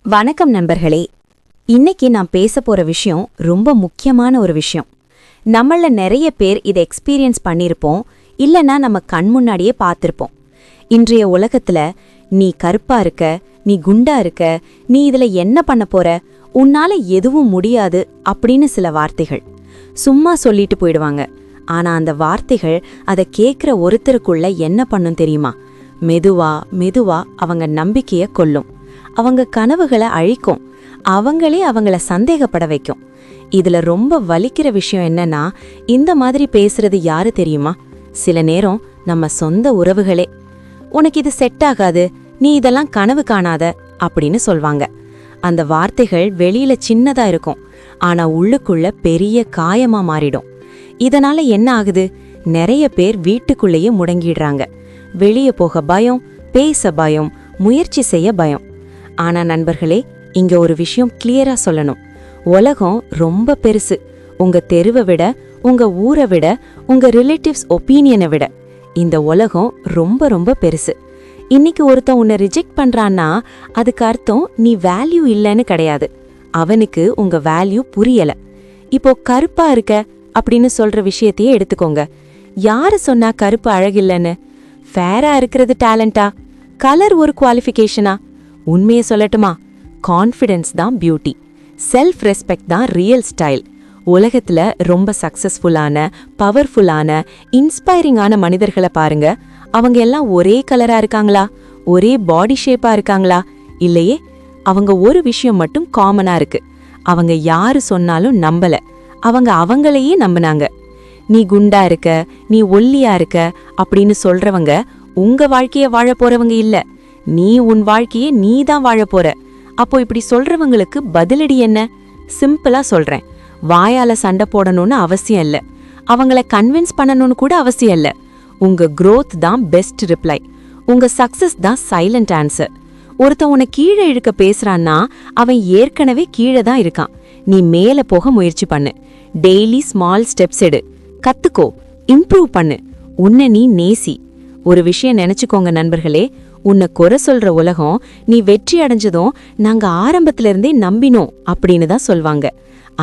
வணக்கம் நண்பர்களே. இன்னைக்கு நான் பேச போற விஷயம் ரொம்ப முக்கியமான ஒரு விஷயம். நம்மள நிறைய பேர் இதை எக்ஸ்பீரியன்ஸ் பண்ணிருப்போம், இல்லனா நம்ம கண் முன்னாடியே பார்த்திருப்போம். இன்றைய உலகத்துல நீ கருப்பா இருக்க, நீ குண்டா இருக்க, நீ இதுல என்ன பண்ண போற, உன்னால எதுவும் முடியாது அப்படின்னு சில வார்த்தைகள் சும்மா சொல்லிட்டு போயிடுவாங்க. ஆனா அந்த வார்த்தைகள் அதை கேட்கிற ஒருத்தருக்குள்ள என்ன பண்ணும் தெரியுமா? மெதுவா மெதுவா அவங்க நம்பிக்கைய கொல்லும், அவங்க கனவுகளை அழிக்கும், அவங்களே அவங்கள சந்தேகப்பட வைக்கும். இதுல ரொம்ப வலிக்கிற விஷயம் என்னன்னா, இந்த மாதிரி பேசுறது யாரு தெரியுமா? சில நேரம் நம்ம சொந்த உறவுகளே. உனக்கு இது செட் ஆகாது, நீ இதெல்லாம் கனவு காணாத அப்படின்னு சொல்வாங்க. அந்த வார்த்தைகள் வெளியில சின்னதா இருக்கும், ஆனா உள்ளுக்குள்ள பெரிய காயமா மாறிடும். இதனால என்ன ஆகுது? நிறைய பேர் வீட்டுக்குள்ளேயே முடங்கிடுறாங்க. வெளியே போக பயம், பேச பயம், முயற்சி செய்ய பயம். ஆனா நண்பர்களே, இங்க ஒரு விஷயம் கிளியரா சொல்லணும். உலகம் ரொம்ப பெருசு. உங்க தெருவை விட, உங்க ஊரை விட, உங்க ரிலேட்டிவ்ஸ் ஒப்பீனியனை விட இந்த உலகம் ரொம்ப ரொம்ப பெருசு. இன்னைக்கு ஒருத்தன் உன்னை ரிஜெக்ட் பண்றான்னா அதுக்கு அர்த்தம் நீ வேல்யூ இல்லைன்னு கிடையாது. அவனுக்கு உங்க வேல்யூ புரியல. இப்போ கருப்பா இருக்க அப்படின்னு சொல்ற விஷயத்தையே எடுத்துக்கோங்க. யாரு சொன்னா கருப்பு அழகில்லைன்னு? ஃபேரா இருக்கிறது டேலண்டா? கலர் ஒரு குவாலிஃபிகேஷனா? உண்மையை சொல்லட்டுமா? கான்ஃபிடென்ஸ் தான் பியூட்டி, செல்ஃப் ரெஸ்பெக்ட் தான் ரியல் ஸ்டைல். உலகத்துல ரொம்ப சக்சஸ்ஃபுல்லான, பவர்ஃபுல்லான, இன்ஸ்பைரிங்கான மனிதர்களை பாருங்க. அவங்க எல்லாம் ஒரே கலரா இருக்காங்களா? ஒரே பாடி ஷேப்பா இருக்காங்களா? இல்லையே. அவங்க ஒரு விஷயம் மட்டும் காமனா இருக்கு. அவங்க யாரு சொன்னாலும் நம்பல, அவங்க அவங்களையே நம்பினாங்க. நீ குண்டா இருக்க, நீ ஒல்லியா இருக்க அப்படின்னு சொல்றவங்க உங்க வாழ்க்கைய வாழ போறவங்க இல்ல. நீ உன் வாழ்க்கையே நீ தான் வாழ போற. அப்போ இப்படி சொல்றவங்களுக்கு பதிலடி என்ன? சிம்பிளா சொல்றேன், வாயால சண்டை போடணும்னு அவசியம் இல்ல, அவங்கள கன்வின்ஸ் பண்ணணும்னு கூட அவசியம் இல்ல. உங்க growth தான் பெஸ்ட் ரிப்ளை, உங்க சக்சஸ் தான் சைலண்ட் ஆன்சர். ஒருத்தன் உன்னை கீழே இழுக்க பேசுறான்னா அவன் ஏற்கனவே கீழே தான் இருக்கான். நீ மேல போக முயற்சி பண்ணு. டெய்லி ஸ்மால் ஸ்டெப்ஸ் எடு, கத்துக்கோ, இம்ப்ரூவ் பண்ணு, உன்னை நீ நேசி. ஒரு விஷயம் நினைச்சுக்கோங்க நண்பர்களே, உன்னை குறை சொல்ற உலகம் நீ வெற்றி அடைஞ்சதும் நாங்க ஆரம்பத்துல இருந்தே நம்பினோம் அப்படின்னு தான் சொல்வாங்க.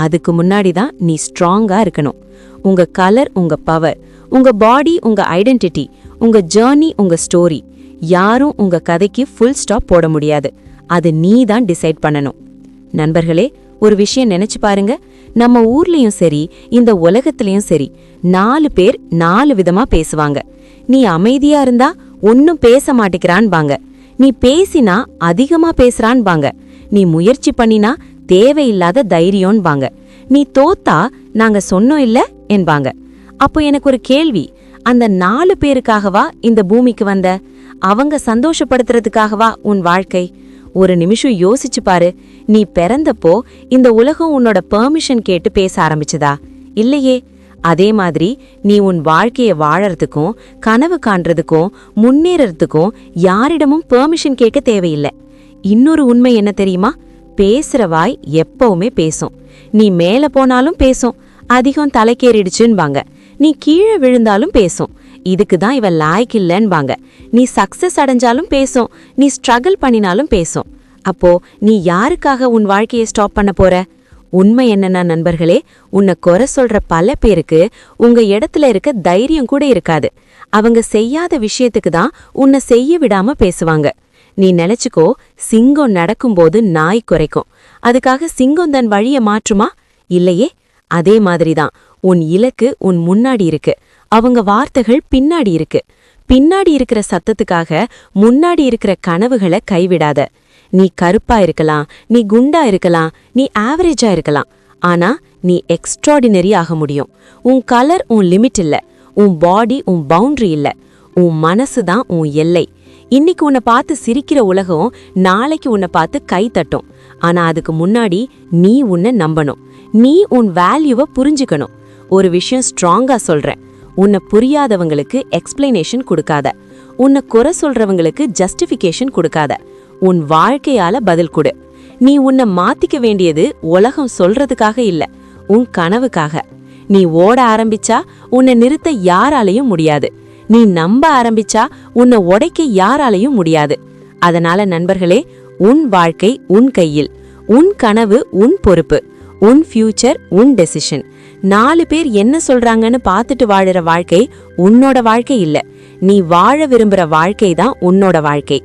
அதுக்கு முன்னாடி தான் நீ ஸ்ட்ராங்கா இருக்கணும். உங்க கலர் உங்க பவர், உங்க பாடி உங்க ஐடென்டிட்டி, உங்க ஜேர்னி உங்க ஸ்டோரி. யாரும் உங்க கதைக்கு ஃபுல் ஸ்டாப் போட முடியாது. அது நீ தான் டிசைட் பண்ணணும். நண்பர்களே, ஒரு விஷயம் நினைச்சு பாருங்க. நம்ம ஊர்லயும் சரி, இந்த உலகத்திலயும் சரி, 4 பேர் 4 விதமா பேசுவாங்க. நீ அமைதியா இருந்தா ஒன்னும் பேச மாட்டேங்கிறான்பாங்க, நீ பேசினா அதிகமா பேசுறான்பாங்க, நீ முயற்சி பண்ணினா தேவையில்லாத தைரியம்பாங்க, நீ தோத்தா நாங்க சொன்னோம் இல்ல என்பாங்க. அப்போ எனக்கு ஒரு கேள்வி, அந்த 4 பேருக்காகவா இந்த பூமிக்கு வந்த? அவங்க சந்தோஷப்படுத்துறதுக்காகவா உன் வாழ்க்கை? ஒரு நிமிஷம் யோசிச்சு பாரு. நீ பிறந்தப்போ இந்த உலகம் உன்னோட பெர்மிஷன் கேட்டு பேச ஆரம்பிச்சதா? இல்லையே. அதே மாதிரி நீ உன் வாழ்க்கைய வாழறதுக்கும், கனவு காண்றதுக்கும், முன்னேறதுக்கும் யாரிடமும் பெர்மிஷன் கேட்க தேவையில்லை. இன்னொரு உண்மை என்ன தெரியுமா? பேசுற வாய் எப்பவுமே பேசும். நீ மேல போனாலும் பேசும், அதிகம் தலைக்கேறிடுச்சுன்பாங்க. நீ கீழே விழுந்தாலும் பேசும், இதுக்கு தான் இவ லாய்க்கு இல்லன்பாங்க. நீ சக்சஸ் அடைஞ்சாலும் பேசும், நீ ஸ்ட்ரகிள் பண்ணினாலும் பேசும். அப்போ நீ யாருக்காக உன் வாழ்க்கையை ஸ்டாப் பண்ண போற? உண்மை என்னன்னா நண்பர்களே, உன்னை குறை சொல்ற பல பேருக்கு உங்க இடத்துல இருக்க தைரியம் கூட இருக்காது. அவங்க செய்யாத விஷயத்துக்கு தான் உன்னை செய்ய விடாம பேசுவாங்க. நீ நினைச்சுக்கோ, சிங்கம் நடக்கும்போது நாய் குறைக்கும், அதுக்காக சிங்கம் தன் வழிய மாற்றுமா? இல்லையே. அதே மாதிரிதான் உன் இலக்கு உன் முன்னாடி இருக்கு, அவங்க வார்த்தைகள் பின்னாடி இருக்கு. பின்னாடி இருக்கிற சத்தத்துக்காக முன்னாடி இருக்கிற கனவுகளை கைவிடாத. நீ கருப்பா இருக்கலாம், நீ குண்டா இருக்கலாம், நீ ஆவரேஜா இருக்கலாம், ஆனா நீ எக்ஸ்ட்ராடினரி ஆக முடியும். உன் கலர் உன் லிமிட் இல்ல, உன் பாடி உன் பவுண்டரி இல்ல, உன் மனசு தான் உன் எல்லை. இன்னைக்கு உன்னை பார்த்து சிரிக்கிற உலகம் நாளைக்கு உன்னை பார்த்து கை தட்டும். ஆனா அதுக்கு முன்னாடி நீ உன்னை நம்பணும், நீ உன் வேல்யூவை புரிஞ்சுக்கணும். ஒரு விஷயம் ஸ்ட்ராங்கா சொல்றேன், உன்னை புரியாதவங்களுக்கு எக்ஸ்பிளனேஷன் கொடுக்காத, உன்னை குறை சொல்றவங்களுக்கு ஜஸ்டிஃபிகேஷன் கொடுக்காத, உன் வாழ்க்கையால பதில் கொடு. நீ உன்னை மாத்திக்க வேண்டியது உலகம் சொல்றதுக்காக இல்ல, உன் கனவுக்காக. நீ ஓட ஆரம்பிச்சா உன்னை நிறுத்த யாராலையும் முடியாது. நீ நம்ப ஆரம்பிச்சா உன்னை உடைக்க யாராலையும் முடியாது. அதனால நண்பர்களே, உன் வாழ்க்கை உன் கையில், உன் கனவு உன் பொறுப்பு, உன் ஃபியூச்சர் உன் டெசிஷன். 4 பேர் என்ன சொல்றாங்கன்னு பார்த்துட்டு வாழுற வாழ்க்கை உன்னோட வாழ்க்கை இல்ல. நீ வாழ விரும்புற வாழ்க்கை தான் உன்னோட வாழ்க்கை.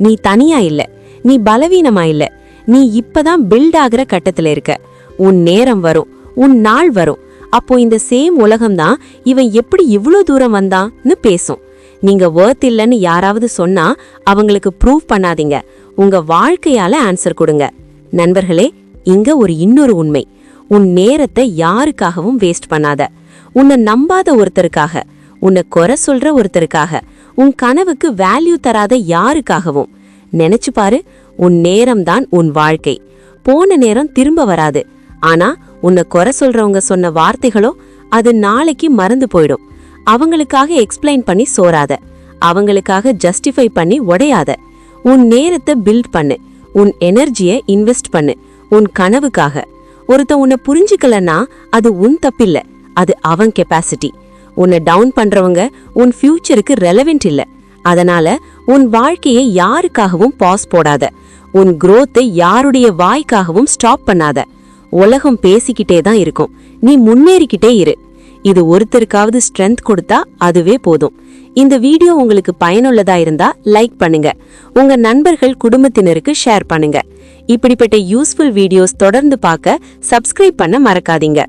நீ தனியா இல்ல, நீ பலவீனமா இல்ல, நீ இப்பதான் பில்ட் ஆகுற கட்டத்துல இருக்க. உன் நேரம் வரும், உன் நாள் வரும். அப்போ இந்த சேம் உலகம்தான் இவன் எப்படி இவ்ளோ தூரம் வந்தான்னு பேசும். நீங்க வொர்த் இல்லைன்னு யாராவது சொன்னா அவங்களுக்கு ப்ரூவ் பண்ணாதீங்க, உங்க வாழ்க்கையால ஆன்சர் கொடுங்க. நண்பர்களே, இங்க ஒரு இன்னொரு உண்மை. உன் நேரத்தை யாருக்காகவும் வேஸ்ட் பண்ணாத. உன்னை நம்பாத ஒருத்தருக்காக, உன்னை குறை சொல்ற ஒருத்தருக்காக, உன் கனவுக்கு வேல்யூ தராத யாருக்காகவும். நினைச்சு பாரு, உன் நேரம்தான் உன் வாழ்க்கை. போன நேரம் திரும்ப வராது. ஆனா உன்னை குறை சொல்றவங்க சொன்ன வார்த்தைகளோ அது நாளைக்கு மறந்து போயிடும். அவங்களுக்காக எக்ஸ்பிளைன் பண்ணி சோறாத, அவங்களுக்காக ஜஸ்டிஃபை பண்ணி உடையாத. உன் நேரத்தை பில்ட் பண்ணு, உன் எனர்ஜியை இன்வெஸ்ட் பண்ணு உன் கனவுக்காக. ஒருத்த உன்னை புரிஞ்சுக்கலன்னா அது உன் தப்பில்ல, அது அவன் கெப்பாசிட்டி. உன்னை டவுன் பண்றவங்க உன் ஃபியூச்சருக்கு ரெலவென்ட் இல்ல. அதனால உன் வாழ்க்கையை யாருக்காகவும் பாஸ் போடாத. உன் growth-ஐ யாருடைய வாய்க்காகவும் ஸ்டாப் பண்ணாத. உலகம் பேசிக்கிட்டே தான் இருக்கும், நீ முன்னேறிக்கிட்டே இரு. இது ஒருத்தருக்காவது ஸ்ட்ரென்த் கொடுத்தா அதுவே போதும். இந்த வீடியோ உங்களுக்கு பயனுள்ளதா இருந்தா லைக் பண்ணுங்க, உங்க நண்பர்கள் குடும்பத்தினருக்கு ஷேர் பண்ணுங்க. இப்படிப்பட்ட யூஸ்ஃபுல் வீடியோஸ் தொடர்ந்து பார்க்க சப்ஸ்கிரைப் பண்ண மறக்காதீங்க.